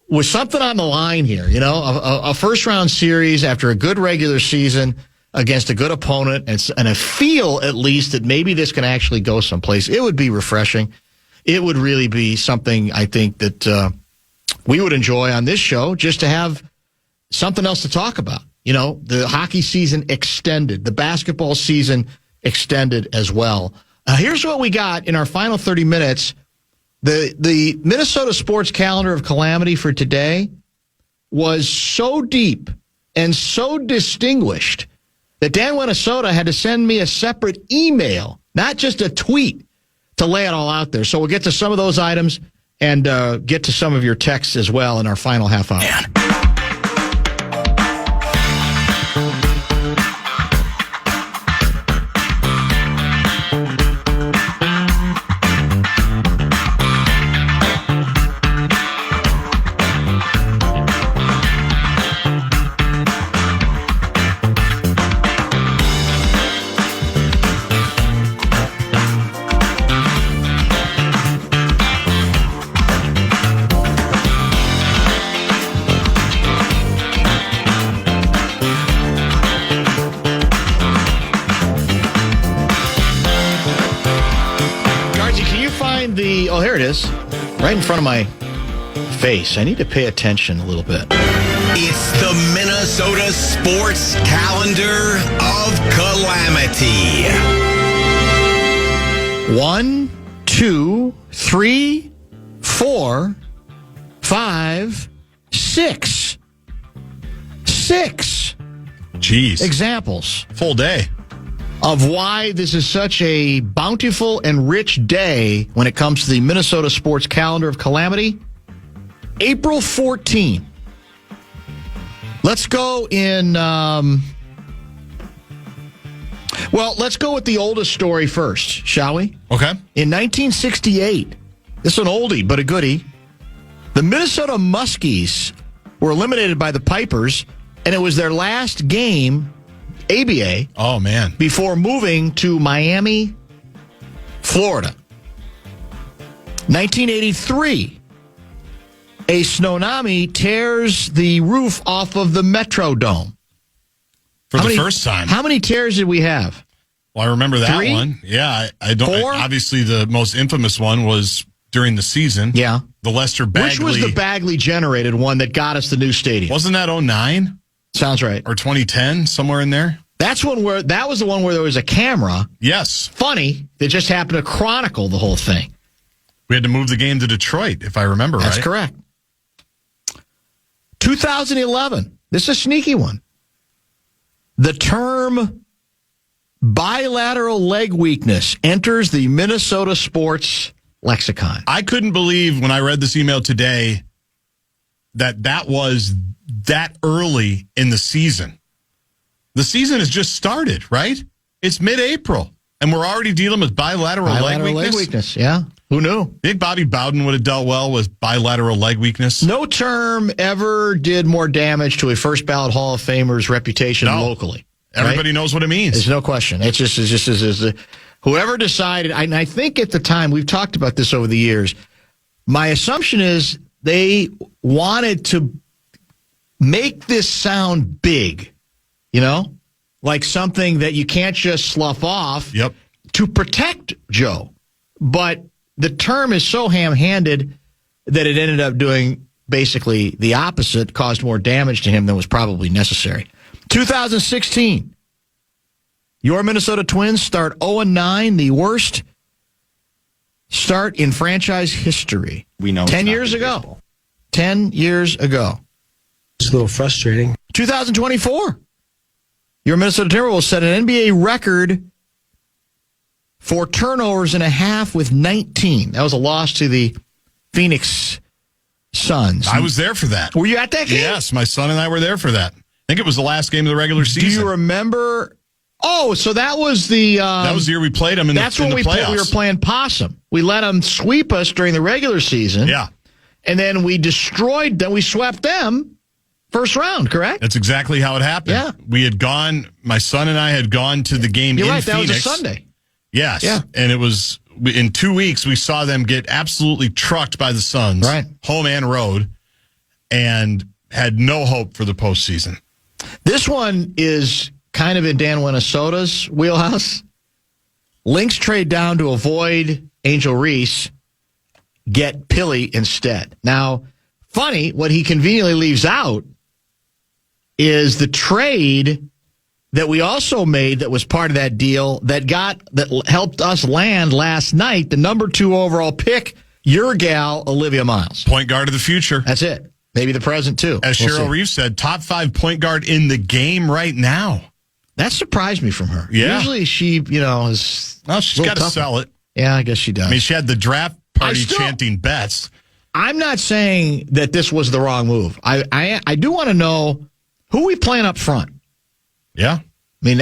With something on the line here, a first-round series after a good regular season against a good opponent, and a feel, at least, that maybe this can actually go someplace. It would be refreshing. It would really be something, I think, that we would enjoy on this show, just to have something else to talk about. The hockey season extended, the basketball season extended as well. Here's what we got in our final 30 minutes. The Minnesota sports calendar of calamity for today was so deep and so distinguished that Dan Minnesota had to send me a separate email, not just a tweet, to lay it all out there. So we'll get to some of those items and get to some of your texts as well in our final half hour. Here it is, right in front of my face. I need to pay attention a little bit. It's the Minnesota Sports Calendar of Calamity. 1, 2, 3, 4, 5, 6. 6. Jeez. Examples. Full day. Of why this is such a bountiful and rich day when it comes to the Minnesota Sports Calendar of Calamity. April 14. Let's go in, let's go with the oldest story first, shall we? Okay. In 1968, this is an oldie but a goodie, the Minnesota Muskies were eliminated by the Pipers, and it was their last game, ABA. Oh, man. Before moving to Miami, Florida. 1983, a tsunami tears the roof off of the Metrodome. For the first time. How many tears did we have? Well, I remember that 3? one. Yeah, I don't. 4? Obviously, the most infamous one was during the season. Yeah. The Lester Bagley. Which was the Bagley-generated one that got us the new stadium? Wasn't that 09? Sounds right. Or 2010, somewhere in there? That was the one where there was a camera. Yes. Funny, that just happened to chronicle the whole thing. We had to move the game to Detroit, if I remember right. That's correct. 2011. This is a sneaky one. The term bilateral leg weakness enters the Minnesota sports lexicon. I couldn't believe when I read this email today that was that early in the season. The season has just started, right? It's mid-April, and we're already dealing with bilateral leg weakness. Yeah. Who knew? I think Bobby Bowden would have dealt well with bilateral leg weakness. No term ever did more damage to a first ballot Hall of Famer's reputation locally. Everybody knows what it means. There's no question. It's just whoever decided, and I think at the time, we've talked about this over the years, my assumption is they wanted to make this sound big, like something that you can't just slough off to protect Joe. But the term is so ham-handed that it ended up doing basically the opposite, caused more damage to him than was probably necessary. 2016, your Minnesota Twins start 0-9, the worst start in franchise history. We know 10 years ago. baseball. 10 years ago. It's a little frustrating. 2024, your Minnesota Timberwolves set an NBA record for turnovers in a half with 19. That was a loss to the Phoenix Suns. I was there for that. Were you at that game? Yes, my son and I were there for that. I think it was the last game of the regular season. Do you remember? Oh, so that was the... that was the year we played them in the playoffs. That's when we were playing possum. We let them sweep us during the regular season. Yeah. And then we destroyed them. We swept them first round, correct? That's exactly how it happened. Yeah. We had gone, my son and I had gone to the game You're in right, Phoenix. that was a Sunday. Yes. Yeah. And it was, in 2 weeks, we saw them get absolutely trucked by the Suns. Right. Home and road. And had no hope for the postseason. This one is kind of in Dan Minnesota's wheelhouse. Lynx trade down to avoid Angel Reese, get Pilly instead. Now, funny, what he conveniently leaves out is the trade that we also made that was part of that deal that helped us land last night, the number 2 overall pick, your gal, Olivia Miles. Point guard of the future. That's it. Maybe the present, too. As Cheryl Reeves said, top 5 point guard in the game right now. That surprised me from her. Yeah. Usually she, is... Well, she's got to sell it. Yeah, I guess she does. I mean, she had the draft party chanting bets. I'm not saying that this was the wrong move. I do want to know who we playing up front. Yeah. I mean,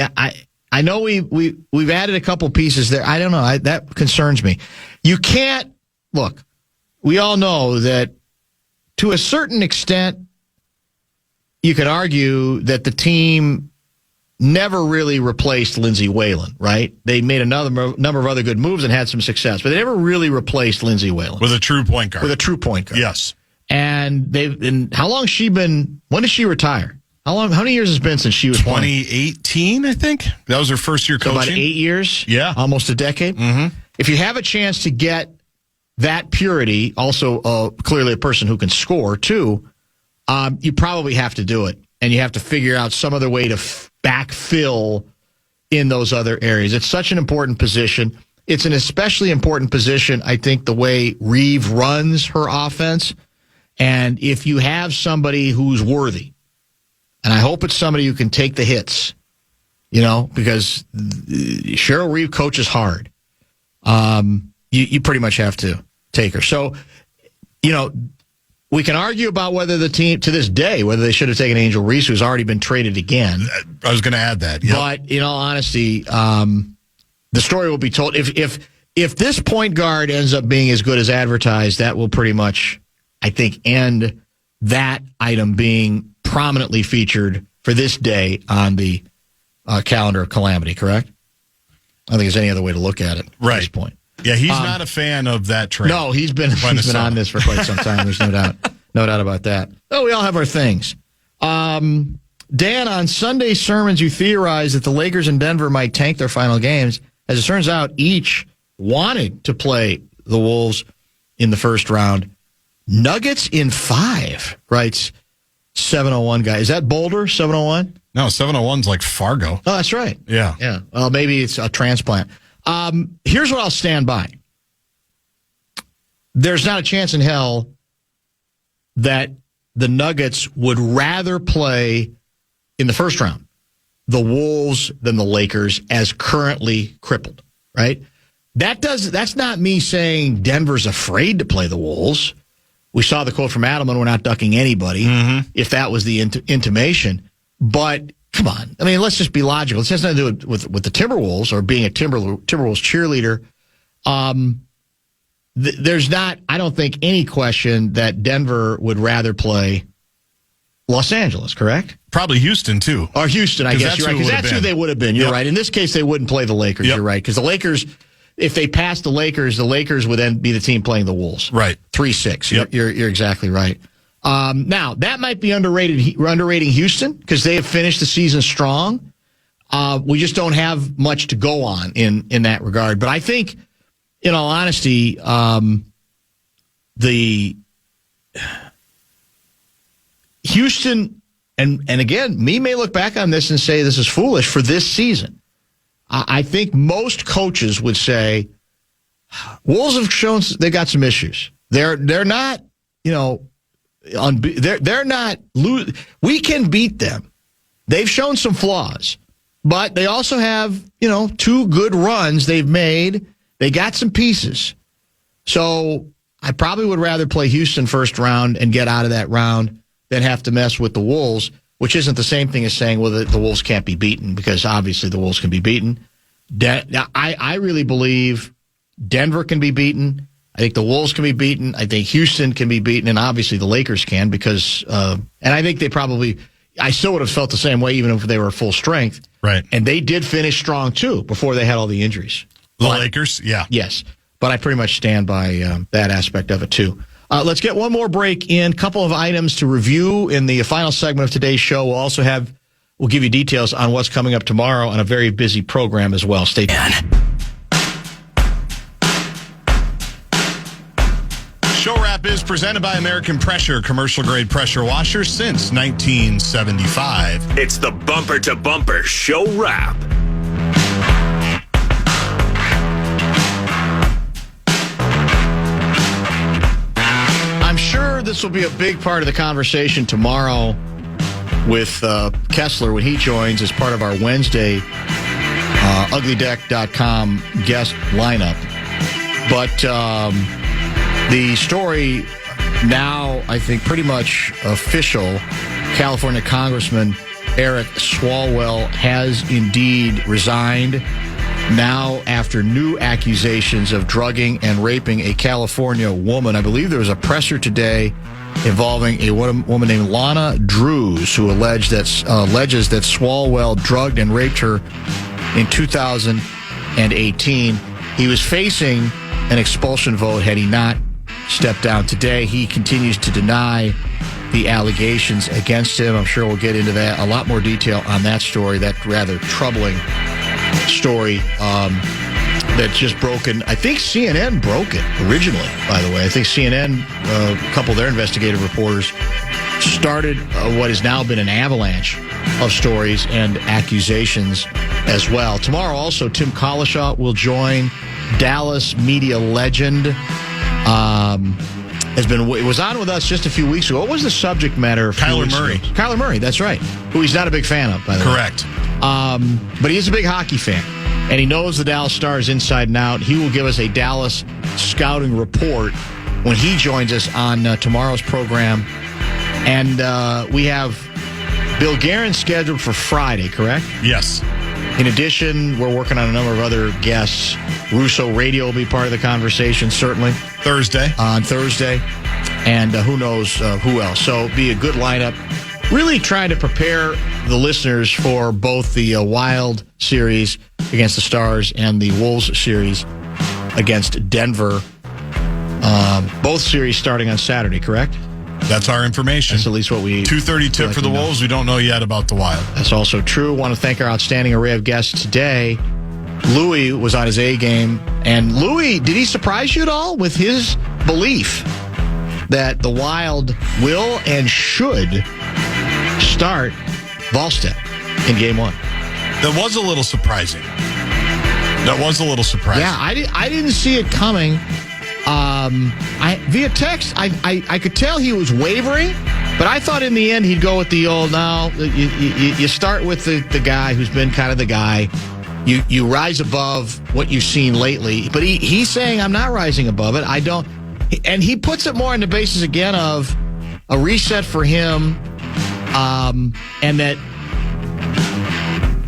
I know we've added a couple pieces there. I don't know. That concerns me. You can't... Look, we all know that to a certain extent, you could argue that the team never really replaced Lindsey Whalen, right? They made another number of other good moves and had some success, but they never really replaced Lindsey Whalen. With a true point guard. With a true point guard. Yes. And how long has she been, when did she retire? How many years has it been since she was playing? 2018, I think. That was her first year coaching. About 8 years? Yeah. Almost a decade? Mm-hmm. If you have a chance to get that purity, also clearly a person who can score too, you probably have to do it. And you have to figure out some other way to backfill in those other areas. It's such an important position. It's an especially important position, I think, the way Reeve runs her offense. And if you have somebody who's worthy, and I hope it's somebody who can take the hits, because Cheryl Reeve coaches hard. You pretty much have to take her. So, we can argue about whether the team, to this day, whether they should have taken Angel Reese, who's already been traded again. I was going to add that. Yep. But in all honesty, the story will be told. If this point guard ends up being as good as advertised, that will pretty much, I think, end that item being prominently featured for this day on the calendar of calamity, correct? I don't think there's any other way to look at it at this point. Yeah, he's not a fan of that trade. No, he's been on this for quite some time. There's no doubt about that. Oh, we all have our things. Dan, on Sunday sermons, you theorized that the Lakers and Denver might tank their final games. As it turns out, each wanted to play the Wolves in the first round. Nuggets in 5, writes 701 guy. Is that Boulder, 701? No, 701's like Fargo. Oh, that's right. Yeah. Yeah. Well, maybe it's a transplant. Here's what I'll stand by. There's not a chance in hell that the Nuggets would rather play in the first round the Wolves than the Lakers as currently crippled, right? That's not me saying Denver's afraid to play the Wolves. We saw the quote from Adelman, we're not ducking anybody, if that was the intimation. But come on. I mean, let's just be logical. It has nothing to do with the Timberwolves or being a Timberwolves cheerleader. There's not, I don't think, any question that Denver would rather play Los Angeles, correct? Probably Houston, too. Or Houston, I guess you're right. Because that's who they would have been. You're right. In this case, they wouldn't play the Lakers. You're right. Because the Lakers, if they passed the Lakers would then be the team playing the Wolves. Right. 3-6. You're exactly right. Now, that might be underrating Houston because they have finished the season strong. We just don't have much to go on in that regard. But I think, in all honesty, the Houston, and again, me may look back on this and say this is foolish for this season. I think most coaches would say Wolves have shown they got some issues. They're not, they're not. We can beat them. They've shown some flaws, but they also have, 2 good runs they've made. They got some pieces. So I probably would rather play Houston first round and get out of that round than have to mess with the Wolves, which isn't the same thing as saying, well, the Wolves can't be beaten, because obviously the Wolves can be beaten. I really believe Denver can be beaten. I think the Wolves can be beaten. I think Houston can be beaten, and obviously the Lakers can, because and I think I still would have felt the same way even if they were full strength. Right. And they did finish strong, too, before they had all the injuries. The Lakers, yeah. Yes. But I pretty much stand by that aspect of it, too. Let's get one more break in. A couple of items to review in the final segment of today's show. We'll give you details on what's coming up tomorrow on a very busy program as well. Stay tuned. Show Wrap is presented by American Pressure, commercial-grade pressure washer since 1975. It's the Bumper to Bumper Show Wrap. I'm sure this will be a big part of the conversation tomorrow with Kessler when he joins as part of our Wednesday uglydeck.com guest lineup. But the story now, I think, pretty much official. California Congressman Eric Swalwell has indeed resigned now after new accusations of drugging and raping a California woman. I believe there was a presser today involving a woman named Lana Drews, who alleges that Swalwell drugged and raped her in 2018. He was facing an expulsion vote had he not stepped down today. He continues to deny the allegations against him. I'm sure we'll get into that. A lot more detail on that story, that rather troubling story that's just broken. I think CNN broke it originally, by the way. I think CNN, a couple of their investigative reporters, started what has now been an avalanche of stories and accusations as well. Tomorrow also, Tim Collishaw will join. Dallas media legend was on with us just a few weeks ago. What was the subject matter? Kyler Murray. Kyler Murray, that's right. Who he's not a big fan of, by the way. Correct. But he is a big hockey fan, and he knows the Dallas Stars inside and out. He will give us a Dallas scouting report when he joins us on tomorrow's program. And we have Bill Guerin scheduled for Friday, correct? Yes. In addition, we're working on a number of other guests. Russo Radio will be part of the conversation, certainly. On Thursday. And who knows who else. So it'll be a good lineup. Really trying to prepare the listeners for both the Wild series against the Stars and the Wolves series against Denver. Both series starting on Saturday, correct? That's our information. That's at least what we... 2:30 tip for the Wolves. We don't know yet about the Wild. That's also true. Want to thank our outstanding array of guests today. Louis was on his A game. And Louis, did he surprise you at all with his belief that the Wild will and should start Wallstedt in Game 1? That was a little surprising. Yeah, I didn't see it coming. Via text, I could tell he was wavering, but I thought in the end he'd go with the old, no, you start with the guy who's been kind of the guy. You rise above what you've seen lately. But he's saying, I'm not rising above it. I don't. And he puts it more on the basis, again, of a reset for him, and that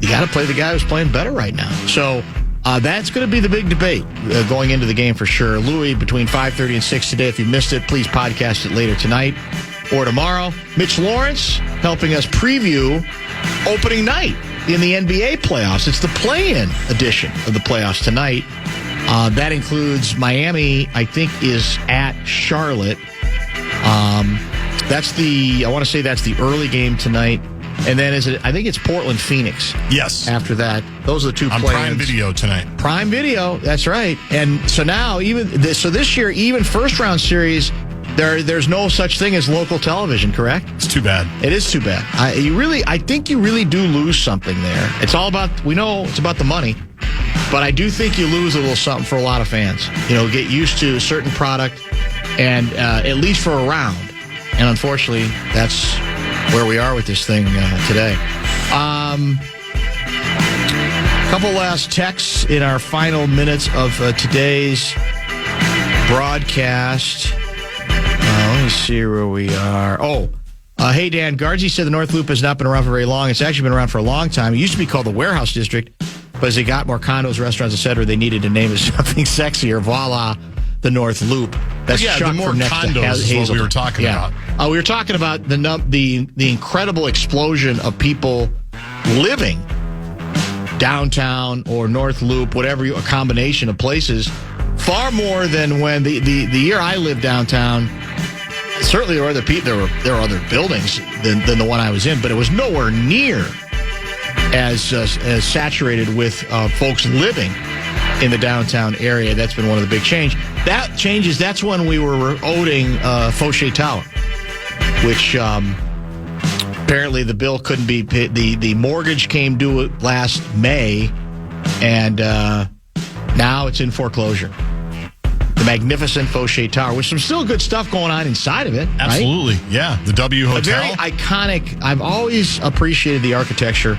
you got to play the guy who's playing better right now. So that's going to be the big debate going into the game for sure. Louis, between 5:30 and 6 today. If you missed it, please podcast it later tonight or tomorrow. Mitch Lawrence helping us preview opening night in the NBA playoffs. It's the play-in edition of the playoffs tonight. That includes Miami, I think, is at Charlotte. I want to say that's the early game tonight. And then I think it's Portland-Phoenix. Yes. After that. Those are the two plans. On Prime Video tonight. Prime Video, that's right. And so now, this year, even first-round series, there's no such thing as local television, correct? It's too bad. It is too bad. I think you really do lose something there. It's all about, we know it's about the money, but I do think you lose a little something for a lot of fans. Get used to a certain product, and at least for a round. And unfortunately, that's where we are with this thing today. Couple last texts in our final minutes of today's broadcast. Let me see where we are. Hey, Dan, Gaardsy said the North Loop has not been around for very long. It's actually been around for a long time. It used to be called the Warehouse District, but as they got more condos, restaurants, etc., they needed to name it something sexier. Voila, the North Loop. That's the more condos is what we were talking about. We were talking about the incredible explosion of people living downtown or North Loop, whatever, a combination of places, far more than when the year I lived downtown. Certainly there were other buildings than the one I was in, but it was nowhere near as saturated with folks living in the downtown area. That's been one of the big changes. That's when we were owning Fauché Tower, which apparently the bill couldn't be paid. The mortgage came due last May, and now it's in foreclosure. The magnificent Fauché Tower, with some still good stuff going on inside of it. Absolutely, right? Yeah. The W Hotel. A very iconic. I've always appreciated the architecture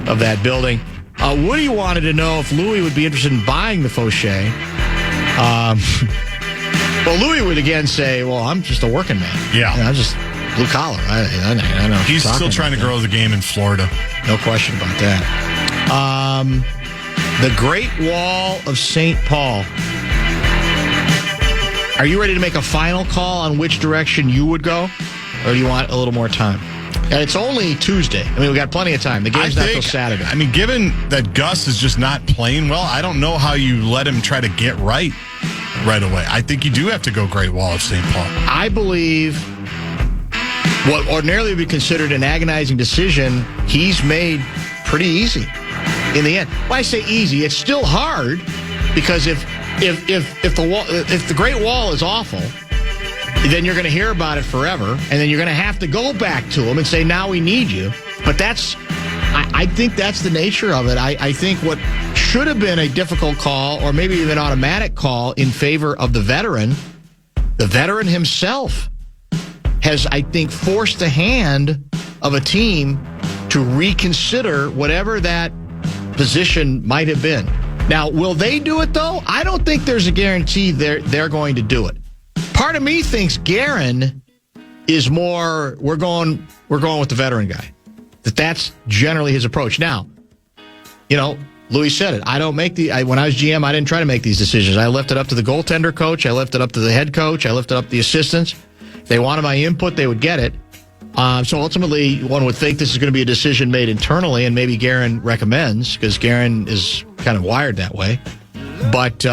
of that building. Woody wanted to know if Louis would be interested in buying the Fauché. Well, Louis would again say, well, I'm just a working man. Yeah. I'm just blue collar. I know. He's still trying to grow the game in Florida. No question about that. The Great Wall of St. Paul. Are you ready to make a final call on which direction you would go? Or do you want a little more time? And it's only Tuesday. I mean, we got plenty of time. The game's not till Saturday. I mean, given that Gus is just not playing well, I don't know how you let him try to get right away. I think you do have to go Great Wall of St. Paul. I believe what ordinarily would be considered an agonizing decision, he's made pretty easy in the end. When I say easy, it's still hard, because if the Great Wall is awful, then you're going to hear about it forever, and then you're going to have to go back to him and say, now we need you. But I think that's the nature of it. I think what should have been a difficult call, or maybe even an automatic call in favor of the veteran himself has, I think, forced the hand of a team to reconsider whatever that position might have been. Now, will they do it, though? I don't think there's a guarantee they're going to do it. Part of me thinks Guerin is more, we're going with the veteran guy. That's generally his approach. Now, Louis said it. When I was GM, I didn't try to make these decisions. I left it up to the goaltender coach. I left it up to the head coach. I left it up to the assistants. If they wanted my input, they would get it. So ultimately, one would think this is going to be a decision made internally, and maybe Guerin recommends, because Guerin is kind of wired that way. But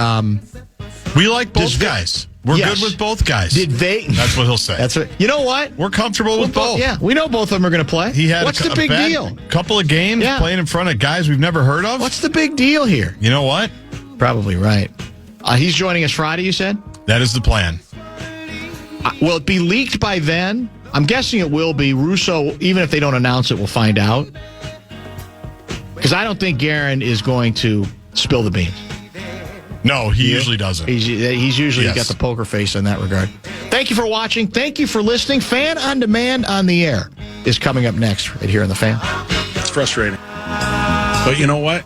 we like both guys. We're good with both guys. That's what he'll say. That's what. You know what? We're comfortable with both. Yeah, we know both of them are going to play. He had What's the big deal? Couple of games playing in front of guys we've never heard of. What's the big deal here? You know what? Probably right. He's joining us Friday, you said? That is the plan. Will it be leaked by then? I'm guessing it will be. Russo, even if they don't announce it, we'll find out. Because I don't think Guerin is going to spill the beans. No, he usually doesn't. He's usually got the poker face in that regard. Thank you for watching. Thank you for listening. Fan on Demand on the Air is coming up next right here on The Fan. It's frustrating. But you know what?